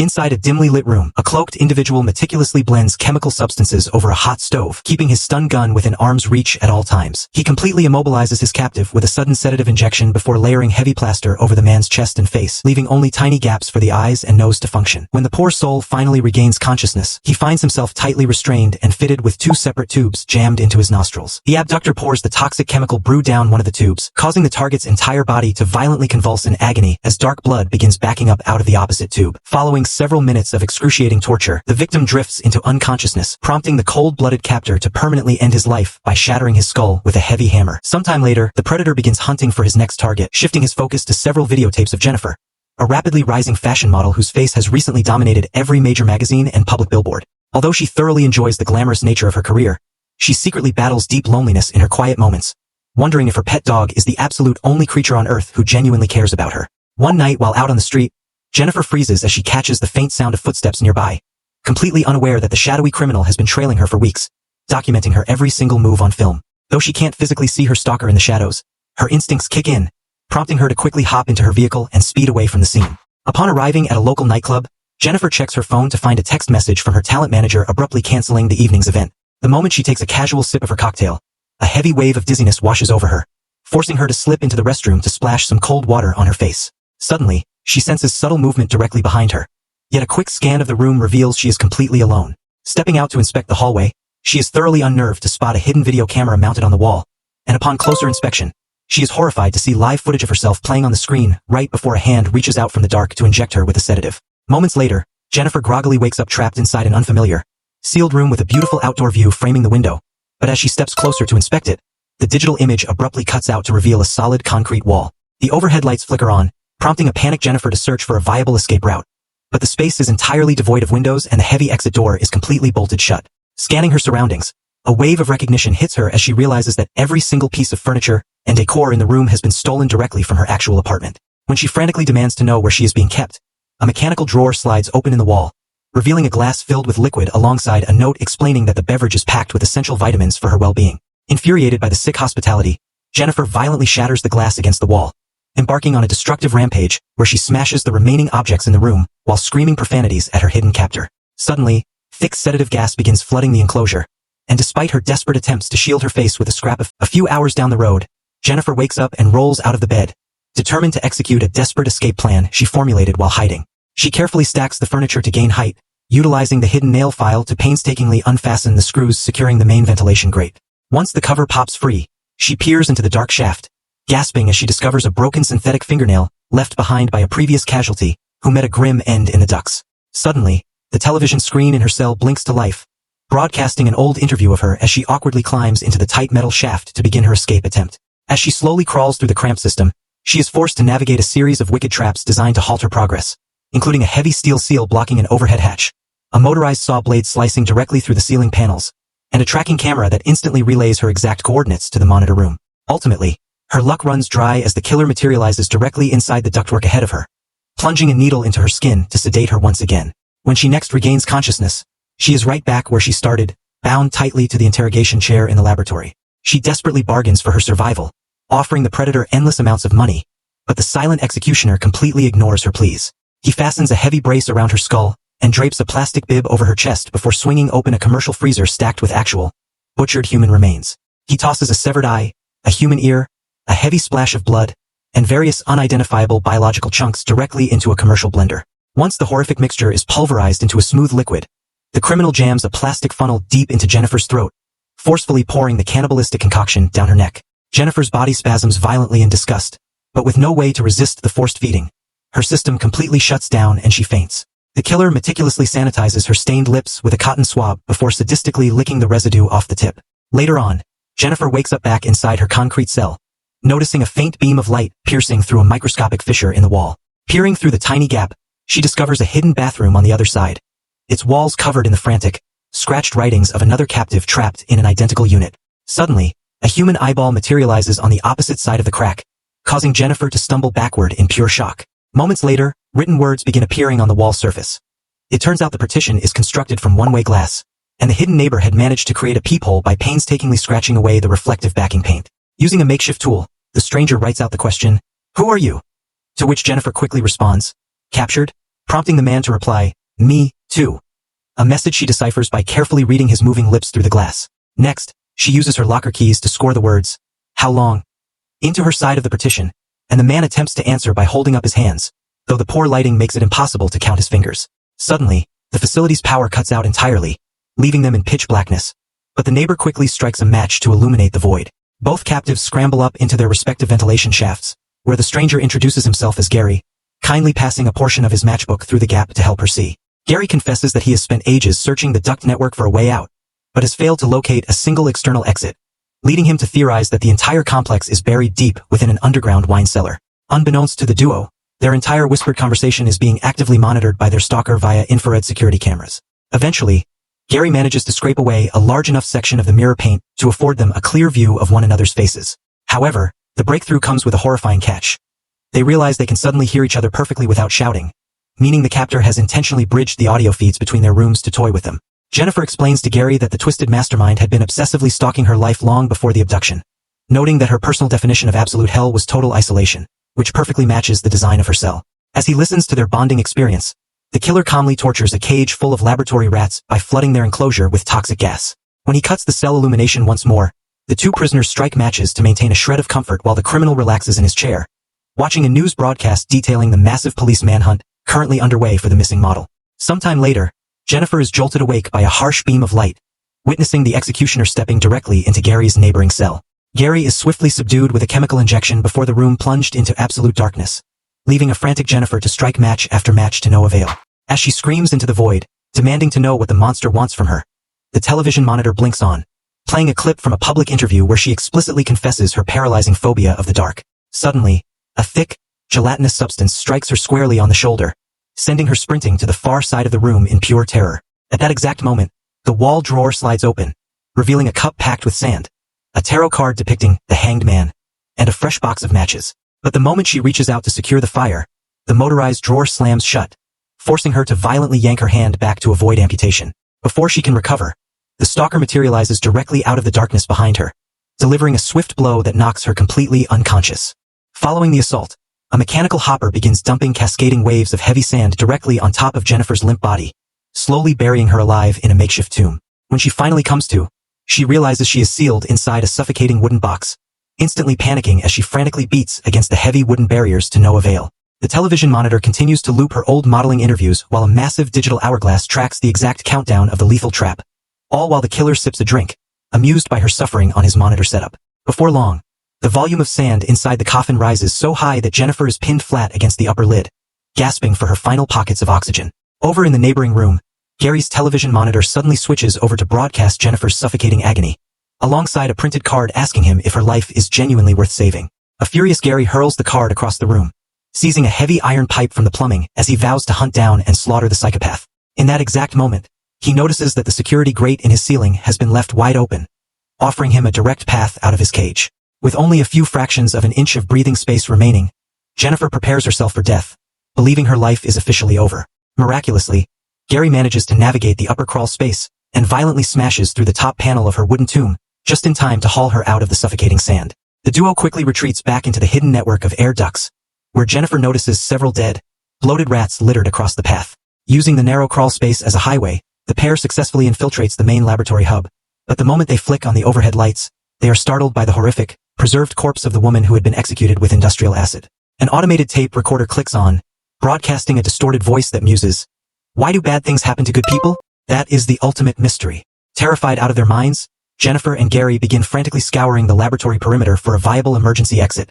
Inside a dimly lit room, a cloaked individual meticulously blends chemical substances over a hot stove, keeping his stun gun within arm's reach at all times. He completely immobilizes his captive with a sudden sedative injection before layering heavy plaster over the man's chest and face, leaving only tiny gaps for the eyes and nose to function. When the poor soul finally regains consciousness, he finds himself tightly restrained and fitted with 2 separate tubes jammed into his nostrils. The abductor pours the toxic chemical brew down one of the tubes, causing the target's entire body to violently convulse in agony as dark blood begins backing up out of the opposite tube. Following several minutes of excruciating torture, the victim drifts into unconsciousness, prompting the cold-blooded captor to permanently end his life by shattering his skull with a heavy hammer. Sometime later, the predator begins hunting for his next target, shifting his focus to several videotapes of Jennifer, a rapidly rising fashion model whose face has recently dominated every major magazine and public billboard. Although she thoroughly enjoys the glamorous nature of her career, she secretly battles deep loneliness in her quiet moments, wondering if her pet dog is the absolute only creature on earth who genuinely cares about her. One night while out on the street, Jennifer freezes as she catches the faint sound of footsteps nearby, completely unaware that the shadowy criminal has been trailing her for weeks, documenting her every single move on film. Though she can't physically see her stalker in the shadows, her instincts kick in, prompting her to quickly hop into her vehicle and speed away from the scene. Upon arriving at a local nightclub, Jennifer checks her phone to find a text message from her talent manager abruptly canceling the evening's event. The moment she takes a casual sip of her cocktail, a heavy wave of dizziness washes over her, forcing her to slip into the restroom to splash some cold water on her face. Suddenly, she senses subtle movement directly behind her, yet a quick scan of the room reveals she is completely alone. Stepping out to inspect the hallway, she is thoroughly unnerved to spot a hidden video camera mounted on the wall, and upon closer inspection, she is horrified to see live footage of herself playing on the screen right before a hand reaches out from the dark to inject her with a sedative. Moments later, Jennifer groggily wakes up trapped inside an unfamiliar, sealed room with a beautiful outdoor view framing the window, but as she steps closer to inspect it, the digital image abruptly cuts out to reveal a solid concrete wall. The overhead lights flicker on, prompting a panicked Jennifer to search for a viable escape route. But the space is entirely devoid of windows and the heavy exit door is completely bolted shut. Scanning her surroundings, a wave of recognition hits her as she realizes that every single piece of furniture and decor in the room has been stolen directly from her actual apartment. When she frantically demands to know where she is being kept, a mechanical drawer slides open in the wall, revealing a glass filled with liquid alongside a note explaining that the beverage is packed with essential vitamins for her well-being. Infuriated by the sick hospitality, Jennifer violently shatters the glass against the wall, embarking on a destructive rampage where she smashes the remaining objects in the room while screaming profanities at her hidden captor. Suddenly, thick sedative gas begins flooding the enclosure, and despite her desperate attempts to shield her face with a scrap of a few hours down the road, Jennifer wakes up and rolls out of the bed, determined to execute a desperate escape plan she formulated while hiding. She carefully stacks the furniture to gain height, utilizing the hidden nail file to painstakingly unfasten the screws securing the main ventilation grate. Once the cover pops free, she peers into the dark shaft, gasping as she discovers a broken synthetic fingernail left behind by a previous casualty who met a grim end in the ducts. Suddenly, the television screen in her cell blinks to life, broadcasting an old interview of her as she awkwardly climbs into the tight metal shaft to begin her escape attempt. As she slowly crawls through the cramped system, she is forced to navigate a series of wicked traps designed to halt her progress, including a heavy steel seal blocking an overhead hatch, a motorized saw blade slicing directly through the ceiling panels, and a tracking camera that instantly relays her exact coordinates to the monitor room. Ultimately, her luck runs dry as the killer materializes directly inside the ductwork ahead of her, plunging a needle into her skin to sedate her once again. When she next regains consciousness, she is right back where she started, bound tightly to the interrogation chair in the laboratory. She desperately bargains for her survival, offering the predator endless amounts of money, but the silent executioner completely ignores her pleas. He fastens a heavy brace around her skull and drapes a plastic bib over her chest before swinging open a commercial freezer stacked with actual, butchered human remains. He tosses a severed eye, a human ear, a heavy splash of blood, and various unidentifiable biological chunks directly into a commercial blender. Once the horrific mixture is pulverized into a smooth liquid, the criminal jams a plastic funnel deep into Jennifer's throat, forcefully pouring the cannibalistic concoction down her neck. Jennifer's body spasms violently in disgust, but with no way to resist the forced feeding. Her system completely shuts down and she faints. The killer meticulously sanitizes her stained lips with a cotton swab before sadistically licking the residue off the tip. Later on, Jennifer wakes up back inside her concrete cell, noticing a faint beam of light piercing through a microscopic fissure in the wall. Peering through the tiny gap, she discovers a hidden bathroom on the other side, its walls covered in the frantic, scratched writings of another captive trapped in an identical unit. Suddenly, a human eyeball materializes on the opposite side of the crack, causing Jennifer to stumble backward in pure shock. Moments later, written words begin appearing on the wall surface. It turns out the partition is constructed from one-way glass, and the hidden neighbor had managed to create a peephole by painstakingly scratching away the reflective backing paint. Using a makeshift tool, the stranger writes out the question, "Who are you?" To which Jennifer quickly responds, "Captured, prompting the man to reply, "Me, too." A message she deciphers by carefully reading his moving lips through the glass. Next, she uses her locker keys to score the words, "How long?" into her side of the partition, and the man attempts to answer by holding up his hands, though the poor lighting makes it impossible to count his fingers. Suddenly, the facility's power cuts out entirely, leaving them in pitch blackness. But the neighbor quickly strikes a match to illuminate the void. Both captives scramble up into their respective ventilation shafts, where the stranger introduces himself as Gary, kindly passing a portion of his matchbook through the gap to help her see. Gary confesses that he has spent ages searching the duct network for a way out, but has failed to locate a single external exit, leading him to theorize that the entire complex is buried deep within an underground wine cellar. Unbeknownst to the duo, their entire whispered conversation is being actively monitored by their stalker via infrared security cameras. Eventually, Gary manages to scrape away a large enough section of the mirror paint to afford them a clear view of one another's faces. However, the breakthrough comes with a horrifying catch. They realize they can suddenly hear each other perfectly without shouting, meaning the captor has intentionally bridged the audio feeds between their rooms to toy with them. Jennifer explains to Gary that the twisted mastermind had been obsessively stalking her life long before the abduction, noting that her personal definition of absolute hell was total isolation, which perfectly matches the design of her cell. As he listens to their bonding experience, the killer calmly tortures a cage full of laboratory rats by flooding their enclosure with toxic gas. When he cuts the cell illumination once more, the two prisoners strike matches to maintain a shred of comfort while the criminal relaxes in his chair, watching a news broadcast detailing the massive police manhunt currently underway for the missing model. Sometime later, Jennifer is jolted awake by a harsh beam of light, witnessing the executioner stepping directly into Gary's neighboring cell. Gary is swiftly subdued with a chemical injection before the room plunged into absolute darkness, leaving a frantic Jennifer to strike match after match to no avail. As she screams into the void, demanding to know what the monster wants from her, the television monitor blinks on, playing a clip from a public interview where she explicitly confesses her paralyzing phobia of the dark. Suddenly, a thick, gelatinous substance strikes her squarely on the shoulder, sending her sprinting to the far side of the room in pure terror. At that exact moment, the wall drawer slides open, revealing a cup packed with sand, a tarot card depicting the Hanged Man, and a fresh box of matches. But the moment she reaches out to secure the fire, the motorized drawer slams shut, forcing her to violently yank her hand back to avoid amputation. Before she can recover, the stalker materializes directly out of the darkness behind her, delivering a swift blow that knocks her completely unconscious. Following the assault, a mechanical hopper begins dumping cascading waves of heavy sand directly on top of Jennifer's limp body, slowly burying her alive in a makeshift tomb. When she finally comes to, she realizes she is sealed inside a suffocating wooden box, instantly panicking as she frantically beats against the heavy wooden barriers to no avail. The television monitor continues to loop her old modeling interviews while a massive digital hourglass tracks the exact countdown of the lethal trap, all while the killer sips a drink, amused by her suffering on his monitor setup. Before long, the volume of sand inside the coffin rises so high that Jennifer is pinned flat against the upper lid, gasping for her final pockets of oxygen. Over in the neighboring room, Gary's television monitor suddenly switches over to broadcast Jennifer's suffocating agony, alongside a printed card asking him if her life is genuinely worth saving. A furious Gary hurls the card across the room, seizing a heavy iron pipe from the plumbing as he vows to hunt down and slaughter the psychopath. In that exact moment, he notices that the security grate in his ceiling has been left wide open, offering him a direct path out of his cage. With only a few fractions of an inch of breathing space remaining, Jennifer prepares herself for death, believing her life is officially over. Miraculously, Gary manages to navigate the upper crawl space and violently smashes through the top panel of her wooden tomb, just in time to haul her out of the suffocating sand. The duo quickly retreats back into the hidden network of air ducts, where Jennifer notices several dead, bloated rats littered across the path. Using the narrow crawl space as a highway, the pair successfully infiltrates the main laboratory hub, but the moment they flick on the overhead lights, they are startled by the horrific, preserved corpse of the woman who had been executed with industrial acid. An automated tape recorder clicks on, broadcasting a distorted voice that muses, "Why do bad things happen to good people? That is the ultimate mystery." Terrified out of their minds, Jennifer and Gary begin frantically scouring the laboratory perimeter for a viable emergency exit,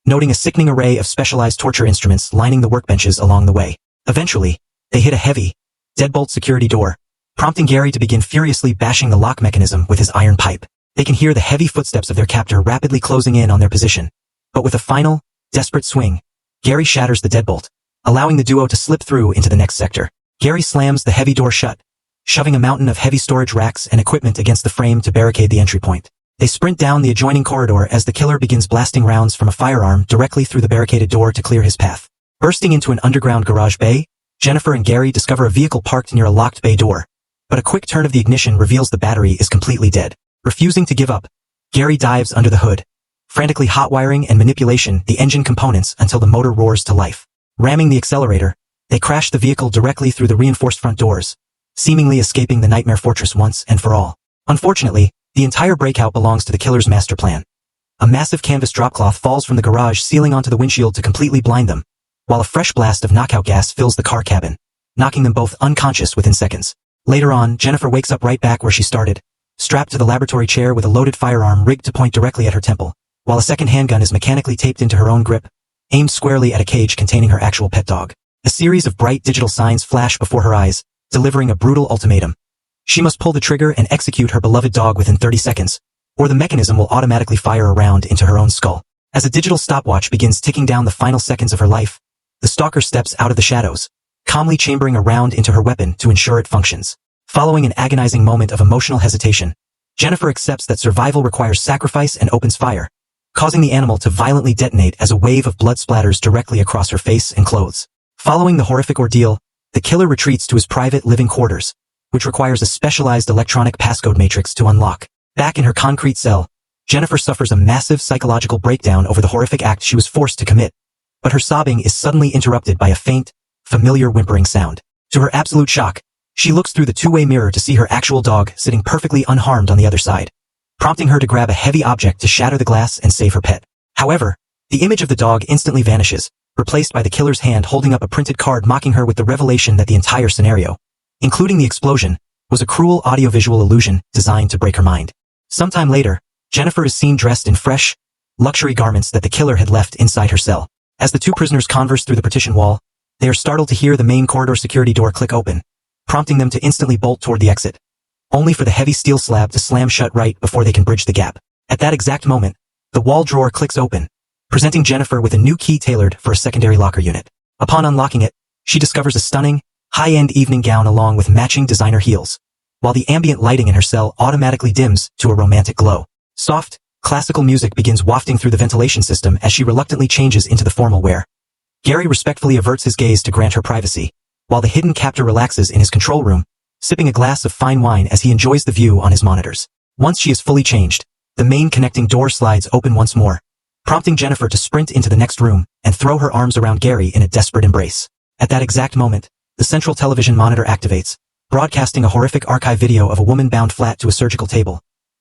noting a sickening array of specialized torture instruments lining the workbenches along the way. Eventually, they hit a heavy, deadbolt security door, prompting Gary to begin furiously bashing the lock mechanism with his iron pipe. They can hear the heavy footsteps of their captor rapidly closing in on their position, but with a final, desperate swing, Gary shatters the deadbolt, allowing the duo to slip through into the next sector. Gary slams the heavy door shut, shoving a mountain of heavy storage racks and equipment against the frame to barricade the entry point. They sprint down the adjoining corridor as the killer begins blasting rounds from a firearm directly through the barricaded door to clear his path. Bursting into an underground garage bay, Jennifer and Gary discover a vehicle parked near a locked bay door, but a quick turn of the ignition reveals the battery is completely dead. Refusing to give up, Gary dives under the hood, frantically hot wiring and manipulation the engine components until the motor roars to life. Ramming the accelerator, They crash the vehicle directly through the reinforced front doors, seemingly escaping the nightmare fortress once and for all. Unfortunately, the entire breakout belongs to the killer's master plan. A massive canvas dropcloth falls from the garage ceiling onto the windshield to completely blind them, while a fresh blast of knockout gas fills the car cabin, knocking them both unconscious within seconds. Later on, Jennifer wakes up right back where she started, strapped to the laboratory chair with a loaded firearm rigged to point directly at her temple, while a second handgun is mechanically taped into her own grip, aimed squarely at a cage containing her actual pet dog. A series of bright digital signs flash before her eyes, delivering a brutal ultimatum. She must pull the trigger and execute her beloved dog within 30 seconds, or the mechanism will automatically fire a round into her own skull. As a digital stopwatch begins ticking down the final seconds of her life, the stalker steps out of the shadows, calmly chambering a round into her weapon to ensure it functions. Following an agonizing moment of emotional hesitation, Jennifer accepts that survival requires sacrifice and opens fire, causing the animal to violently detonate as a wave of blood splatters directly across her face and clothes. Following the horrific ordeal, the killer retreats to his private living quarters, which requires a specialized electronic passcode matrix to unlock. Back in her concrete cell, Jennifer suffers a massive psychological breakdown over the horrific act she was forced to commit, but her sobbing is suddenly interrupted by a faint, familiar whimpering sound. To her absolute shock, she looks through the two-way mirror to see her actual dog sitting perfectly unharmed on the other side, prompting her to grab a heavy object to shatter the glass and save her pet. However, the image of the dog instantly vanishes, replaced by the killer's hand holding up a printed card mocking her with the revelation that the entire scenario, including the explosion, was a cruel audiovisual illusion designed to break her mind. Sometime later, Jennifer is seen dressed in fresh, luxury garments that the killer had left inside her cell. As the two prisoners converse through the partition wall, they are startled to hear the main corridor security door click open, prompting them to instantly bolt toward the exit, only for the heavy steel slab to slam shut right before they can bridge the gap. At that exact moment, the wall drawer clicks open, presenting Jennifer with a new key tailored for a secondary locker unit. Upon unlocking it, she discovers a stunning, high-end evening gown along with matching designer heels, while the ambient lighting in her cell automatically dims to a romantic glow. Soft, classical music begins wafting through the ventilation system as she reluctantly changes into the formal wear. Gary respectfully averts his gaze to grant her privacy, while the hidden captor relaxes in his control room, sipping a glass of fine wine as he enjoys the view on his monitors. Once she is fully changed, the main connecting door slides open once more, prompting Jennifer to sprint into the next room and throw her arms around Gary in a desperate embrace. At that exact moment, the central television monitor activates, broadcasting a horrific archive video of a woman bound flat to a surgical table,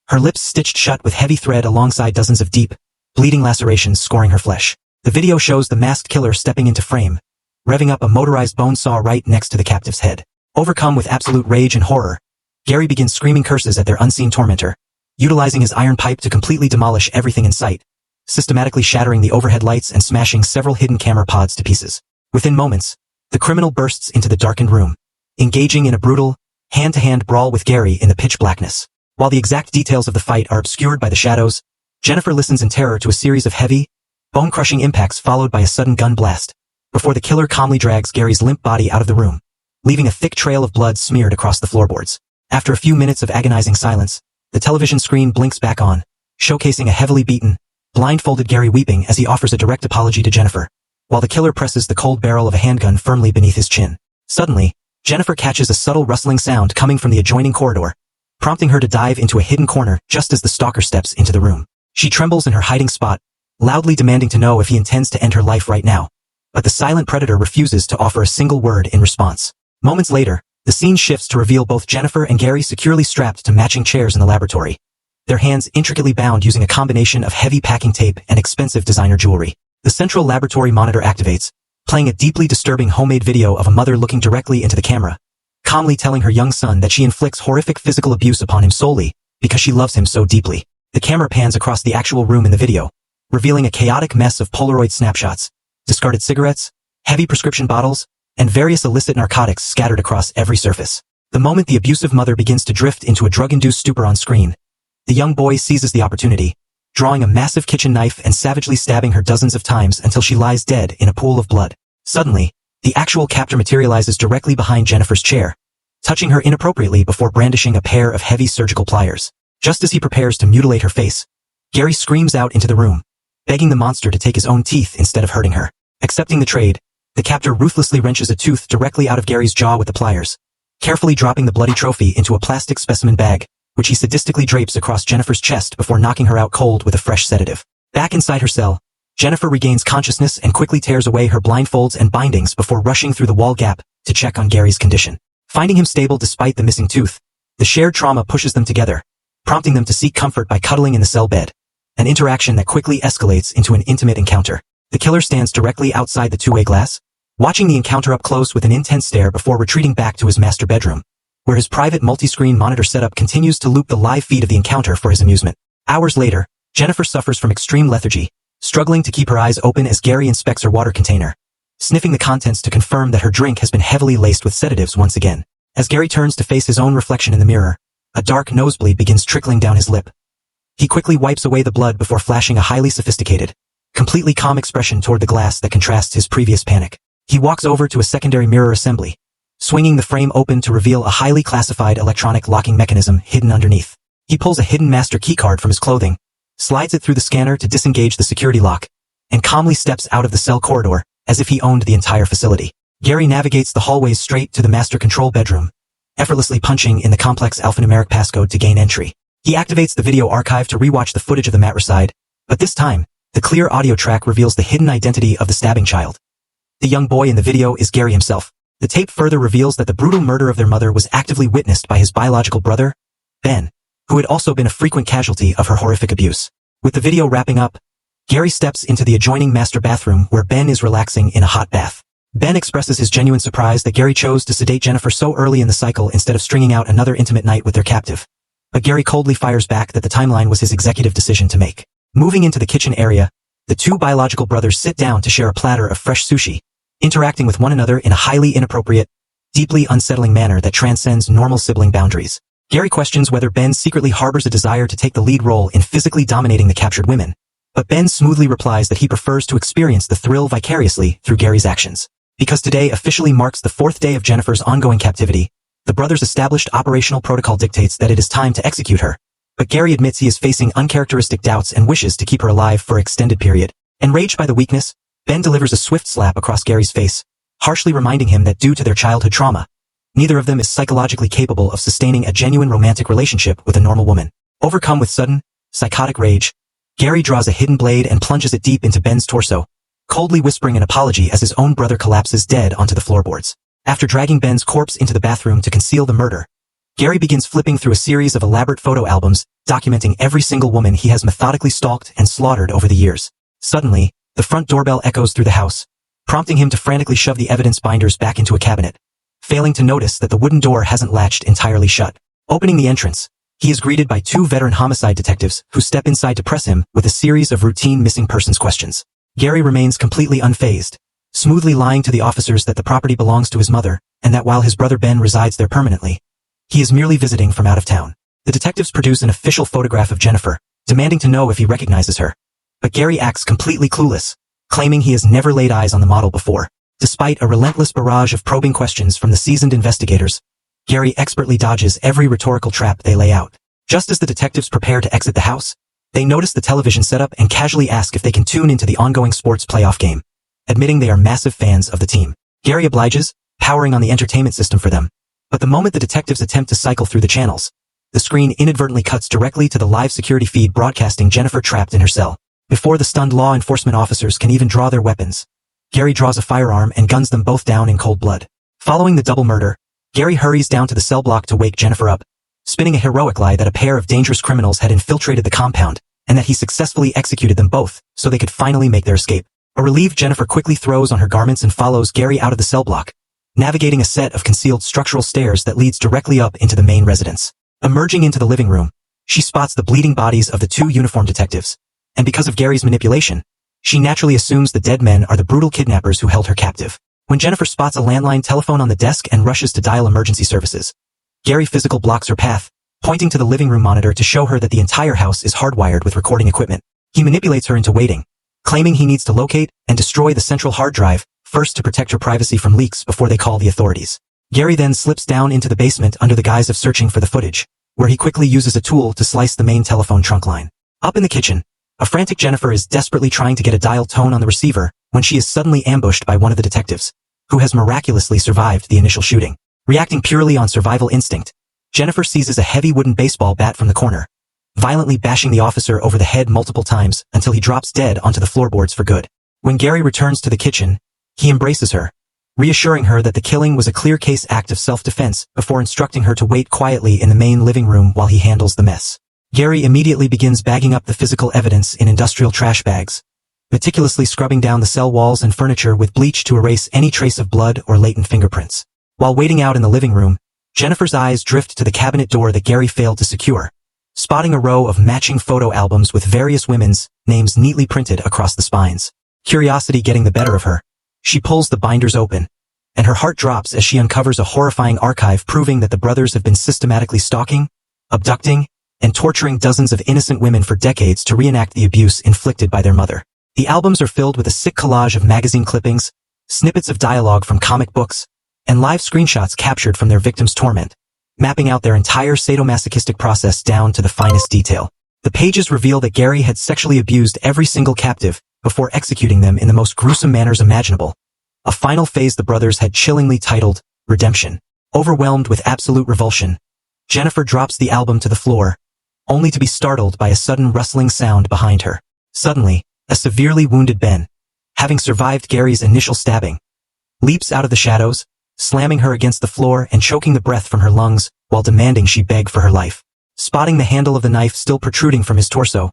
her lips stitched shut with heavy thread alongside dozens of deep, bleeding lacerations scoring her flesh. The video shows the masked killer stepping into frame, revving up a motorized bone saw right next to the captive's head. Overcome with absolute rage and horror, Gary begins screaming curses at their unseen tormentor, utilizing his iron pipe to completely demolish everything in sight, systematically shattering the overhead lights and smashing several hidden camera pods to pieces. Within moments, the criminal bursts into the darkened room, engaging in a brutal, hand-to-hand brawl with Gary in the pitch blackness. While the exact details of the fight are obscured by the shadows, Jennifer listens in terror to a series of heavy, bone-crushing impacts followed by a sudden gun blast, before the killer calmly drags Gary's limp body out of the room, leaving a thick trail of blood smeared across the floorboards. After a few minutes of agonizing silence, the television screen blinks back on, showcasing a heavily beaten, blindfolded Gary weeping as he offers a direct apology to Jennifer, while the killer presses the cold barrel of a handgun firmly beneath his chin. Suddenly, Jennifer catches a subtle rustling sound coming from the adjoining corridor, prompting her to dive into a hidden corner just as the stalker steps into the room. She trembles in her hiding spot, loudly demanding to know if he intends to end her life right now. But the silent predator refuses to offer a single word in response. Moments later, the scene shifts to reveal both Jennifer and Gary securely strapped to matching chairs in the laboratory, their hands intricately bound using a combination of heavy packing tape and expensive designer jewelry. The central laboratory monitor activates, playing a deeply disturbing homemade video of a mother looking directly into the camera, calmly telling her young son that she inflicts horrific physical abuse upon him solely because she loves him so deeply. The camera pans across the actual room in the video, revealing a chaotic mess of Polaroid snapshots, discarded cigarettes, heavy prescription bottles, and various illicit narcotics scattered across every surface. The moment the abusive mother begins to drift into a drug-induced stupor on screen, the young boy seizes the opportunity, drawing a massive kitchen knife and savagely stabbing her dozens of times until she lies dead in a pool of blood. Suddenly, the actual captor materializes directly behind Jennifer's chair, touching her inappropriately before brandishing a pair of heavy surgical pliers. Just as he prepares to mutilate her face, Gary screams out into the room, begging the monster to take his own teeth instead of hurting her. Accepting the trade, the captor ruthlessly wrenches a tooth directly out of Gary's jaw with the pliers, carefully dropping the bloody trophy into a plastic specimen bag, which he sadistically drapes across Jennifer's chest before knocking her out cold with a fresh sedative. Back inside her cell, Jennifer regains consciousness and quickly tears away her blindfolds and bindings before rushing through the wall gap to check on Gary's condition. Finding him stable despite the missing tooth, the shared trauma pushes them together, prompting them to seek comfort by cuddling in the cell bed, an interaction that quickly escalates into an intimate encounter. The killer stands directly outside the two-way glass, watching the encounter up close with an intense stare before retreating back to his master bedroom, where his private multi-screen monitor setup continues to loop the live feed of the encounter for his amusement. Hours later, Jennifer suffers from extreme lethargy, struggling to keep her eyes open as Gary inspects her water container, sniffing the contents to confirm that her drink has been heavily laced with sedatives once again. As Gary turns to face his own reflection in the mirror, a dark nosebleed begins trickling down his lip. He quickly wipes away the blood before flashing a highly sophisticated, completely calm expression toward the glass that contrasts his previous panic. He walks over to a secondary mirror assembly, swinging the frame open to reveal a highly classified electronic locking mechanism hidden underneath. He pulls a hidden master keycard from his clothing, slides it through the scanner to disengage the security lock, and calmly steps out of the cell corridor as if he owned the entire facility. Gary navigates the hallways straight to the master control bedroom, effortlessly punching in the complex alphanumeric passcode to gain entry. He activates the video archive to rewatch the footage of the matricide, but this time, the clear audio track reveals the hidden identity of the stabbing child. The young boy in the video is Gary himself. The tape further reveals that the brutal murder of their mother was actively witnessed by his biological brother, Ben, who had also been a frequent casualty of her horrific abuse. With the video wrapping up, Gary steps into the adjoining master bathroom where Ben is relaxing in a hot bath. Ben expresses his genuine surprise that Gary chose to sedate Jennifer so early in the cycle instead of stringing out another intimate night with their captive. But Gary coldly fires back that the timeline was his executive decision to make. Moving into the kitchen area, the two biological brothers sit down to share a platter of fresh sushi, interacting with one another in a highly inappropriate, deeply unsettling manner that transcends normal sibling boundaries. Gary questions whether Ben secretly harbors a desire to take the lead role in physically dominating the captured women, but Ben smoothly replies that he prefers to experience the thrill vicariously through Gary's actions. Because today officially marks the 4th day of Jennifer's ongoing captivity, the brothers' established operational protocol dictates that it is time to execute her, but Gary admits he is facing uncharacteristic doubts and wishes to keep her alive for an extended period. Enraged by the weakness, Ben delivers a swift slap across Gary's face, harshly reminding him that due to their childhood trauma, neither of them is psychologically capable of sustaining a genuine romantic relationship with a normal woman. Overcome with sudden, psychotic rage, Gary draws a hidden blade and plunges it deep into Ben's torso, coldly whispering an apology as his own brother collapses dead onto the floorboards. After dragging Ben's corpse into the bathroom to conceal the murder, Gary begins flipping through a series of elaborate photo albums, documenting every single woman he has methodically stalked and slaughtered over the years. Suddenly, the front doorbell echoes through the house, prompting him to frantically shove the evidence binders back into a cabinet, failing to notice that the wooden door hasn't latched entirely shut. Opening the entrance, he is greeted by two veteran homicide detectives who step inside to press him with a series of routine missing persons questions. Gary remains completely unfazed, smoothly lying to the officers that the property belongs to his mother, and that while his brother Ben resides there permanently, he is merely visiting from out of town. The detectives produce an official photograph of Jennifer, demanding to know if he recognizes her. But Gary acts completely clueless, claiming he has never laid eyes on the model before. Despite a relentless barrage of probing questions from the seasoned investigators, Gary expertly dodges every rhetorical trap they lay out. Just as the detectives prepare to exit the house, they notice the television setup and casually ask if they can tune into the ongoing sports playoff game, admitting they are massive fans of the team. Gary obliges, powering on the entertainment system for them. But the moment the detectives attempt to cycle through the channels, the screen inadvertently cuts directly to the live security feed broadcasting Jennifer trapped in her cell. Before the stunned law enforcement officers can even draw their weapons, Gary draws a firearm and guns them both down in cold blood. Following the double murder, Gary hurries down to the cell block to wake Jennifer up, spinning a heroic lie that a pair of dangerous criminals had infiltrated the compound, and that he successfully executed them both so they could finally make their escape. A relieved Jennifer quickly throws on her garments and follows Gary out of the cell block, navigating a set of concealed structural stairs that leads directly up into the main residence. Emerging into the living room, she spots the bleeding bodies of the two uniformed detectives, and because of Gary's manipulation, she naturally assumes the dead men are the brutal kidnappers who held her captive. When Jennifer spots a landline telephone on the desk and rushes to dial emergency services, Gary physically blocks her path, pointing to the living room monitor to show her that the entire house is hardwired with recording equipment. He manipulates her into waiting, claiming he needs to locate and destroy the central hard drive first to protect her privacy from leaks before they call the authorities. Gary then slips down into the basement under the guise of searching for the footage, where he quickly uses a tool to slice the main telephone trunk line. Up in the kitchen, a frantic Jennifer is desperately trying to get a dial tone on the receiver when she is suddenly ambushed by one of the detectives, who has miraculously survived the initial shooting. Reacting purely on survival instinct, Jennifer seizes a heavy wooden baseball bat from the corner, violently bashing the officer over the head multiple times until he drops dead onto the floorboards for good. When Gary returns to the kitchen, he embraces her, reassuring her that the killing was a clear-case act of self-defense before instructing her to wait quietly in the main living room while he handles the mess. Gary immediately begins bagging up the physical evidence in industrial trash bags, meticulously scrubbing down the cell walls and furniture with bleach to erase any trace of blood or latent fingerprints. While waiting out in the living room, Jennifer's eyes drift to the cabinet door that Gary failed to secure, spotting a row of matching photo albums with various women's names neatly printed across the spines. Curiosity getting the better of her, she pulls the binders open, and her heart drops as she uncovers a horrifying archive proving that the brothers have been systematically stalking, abducting, and torturing dozens of innocent women for decades to reenact the abuse inflicted by their mother. The albums are filled with a sick collage of magazine clippings, snippets of dialogue from comic books, and live screenshots captured from their victims' torment, mapping out their entire sadomasochistic process down to the finest detail. The pages reveal that Gary had sexually abused every single captive before executing them in the most gruesome manners imaginable. A final phase the brothers had chillingly titled Redemption. Overwhelmed with absolute revulsion, Jennifer drops the album to the floor, only to be startled by a sudden rustling sound behind her. Suddenly, a severely wounded Ben, having survived Gary's initial stabbing, leaps out of the shadows, slamming her against the floor and choking the breath from her lungs while demanding she beg for her life. Spotting the handle of the knife still protruding from his torso,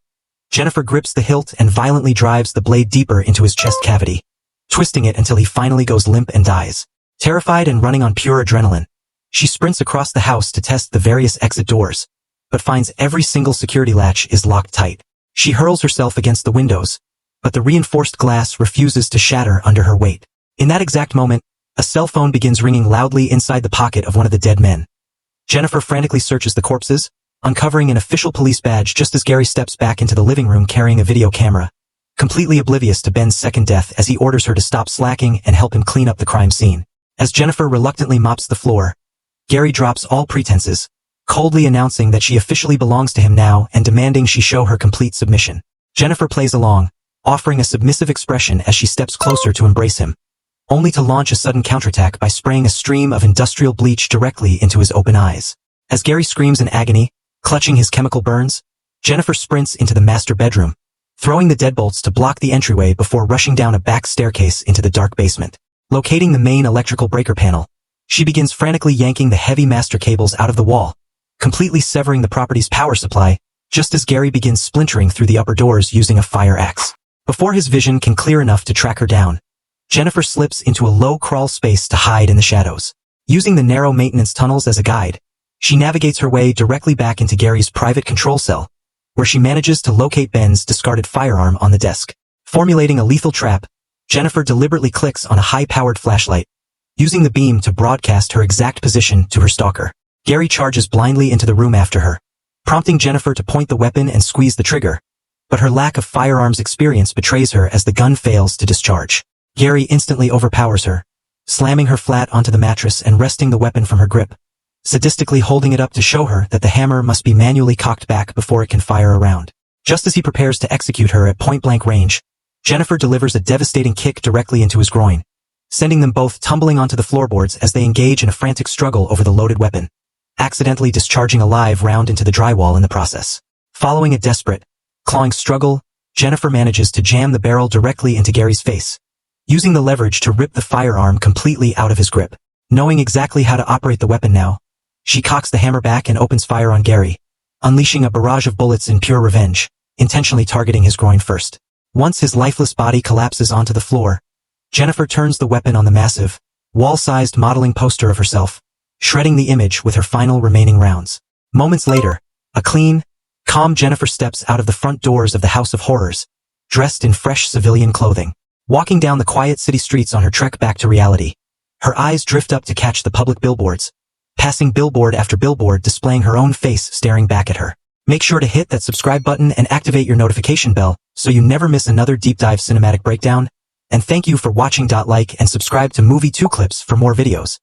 Jennifer grips the hilt and violently drives the blade deeper into his chest cavity, twisting it until he finally goes limp and dies. Terrified and running on pure adrenaline, she sprints across the house to test the various exit doors, but finds every single security latch is locked tight. She hurls herself against the windows, but the reinforced glass refuses to shatter under her weight. In that exact moment, a cell phone begins ringing loudly inside the pocket of one of the dead men. Jennifer frantically searches the corpses, uncovering an official police badge just as Gary steps back into the living room carrying a video camera, completely oblivious to Ben's second death as he orders her to stop slacking and help him clean up the crime scene. As Jennifer reluctantly mops the floor, Gary drops all pretenses, coldly announcing that she officially belongs to him now and demanding she show her complete submission. Jennifer plays along, offering a submissive expression as she steps closer to embrace him, only to launch a sudden counterattack by spraying a stream of industrial bleach directly into his open eyes. As Gary screams in agony, clutching his chemical burns, Jennifer sprints into the master bedroom, throwing the deadbolts to block the entryway before rushing down a back staircase into the dark basement. Locating the main electrical breaker panel, she begins frantically yanking the heavy master cables out of the wall, completely severing the property's power supply, just as Gary begins splintering through the upper doors using a fire axe. Before his vision can clear enough to track her down, Jennifer slips into a low crawl space to hide in the shadows. Using the narrow maintenance tunnels as a guide, she navigates her way directly back into Gary's private control cell, where she manages to locate Ben's discarded firearm on the desk. Formulating a lethal trap, Jennifer deliberately clicks on a high-powered flashlight, using the beam to broadcast her exact position to her stalker. Gary charges blindly into the room after her, prompting Jennifer to point the weapon and squeeze the trigger, but her lack of firearms experience betrays her as the gun fails to discharge. Gary instantly overpowers her, slamming her flat onto the mattress and wresting the weapon from her grip, sadistically holding it up to show her that the hammer must be manually cocked back before it can fire a round. Just as he prepares to execute her at point-blank range, Jennifer delivers a devastating kick directly into his groin, sending them both tumbling onto the floorboards as they engage in a frantic struggle over the loaded weapon, accidentally discharging a live round into the drywall in the process. Following a desperate, clawing struggle, Jennifer manages to jam the barrel directly into Gary's face, using the leverage to rip the firearm completely out of his grip. Knowing exactly how to operate the weapon now, she cocks the hammer back and opens fire on Gary, unleashing a barrage of bullets in pure revenge, intentionally targeting his groin first. Once his lifeless body collapses onto the floor, Jennifer turns the weapon on the massive, wall-sized modeling poster of herself, shredding the image with her final remaining rounds. Moments later, a clean, calm Jennifer steps out of the front doors of the House of Horrors, dressed in fresh civilian clothing. Walking down the quiet city streets on her trek back to reality, her eyes drift up to catch the public billboards, passing billboard after billboard displaying her own face staring back at her. Make sure to hit that subscribe button and activate your notification bell so you never miss another deep dive cinematic breakdown. And thank you for watching. Like and subscribe to Movie 2 Clips for more videos.